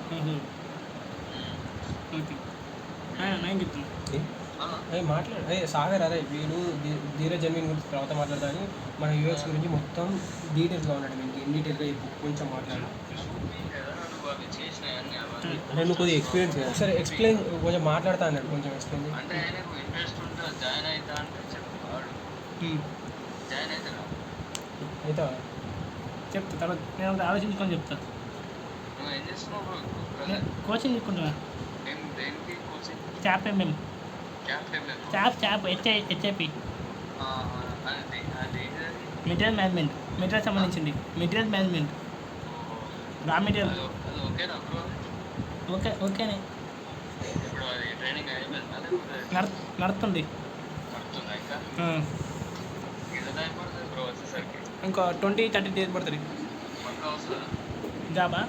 Okay నేను చెప్తాను. మాట్లాడు సాగర్. అదే వీడు ధీరజ్ జన్మిన్ గురించి తర్వాత మాట్లాడతా అని మన యూఎక్స్ గురించి మొత్తం డీటెయిల్స్గా ఉన్నాడు. మీకు ఇన్ డీటెయిల్గా కొంచెం మాట్లాడు. నేను కొద్దిగా ఎక్స్పీరియన్స్ సరే ఎక్స్ప్లెయిన్ కొంచెం మాట్లాడతా అన్నాడు. కొంచెం ఎక్స్ప్లెయిన్ అంటే ఆయనకు ఇంట్రెస్ట్ ఉంటే జాయిన్ అవుతా అంటే చెప్తాడు. జాయిన్ అవుతా చెప్తా తర్వాత నేను ఆలోచించుకొని చెప్తా. నువ్వు ఏం చేస్తున్నావు? కోచింగ్ తీసుకుంటున్నా. దేనికి కోచింగ్? క్యాప్ ఎంఎం. క్యాప్ హెచ్ఐపి మెటీరియల్ మేనేజ్మెంట్. మెటీరియల్ సంబంధించింది. Material management raw material. ఓకేనా బ్రో? ఓకేనే. ఇప్పుడు అది ట్రైనింగ్ అయిపోయిందా? నడుస్తుంది. నడుతుందా ఇంకా? ఎంత టైం పడుతుంది బ్రో వచ్చేసరికి? ఇంకా 20-30 days పడుతుంది. పక్కా వస్తుందా జాబా?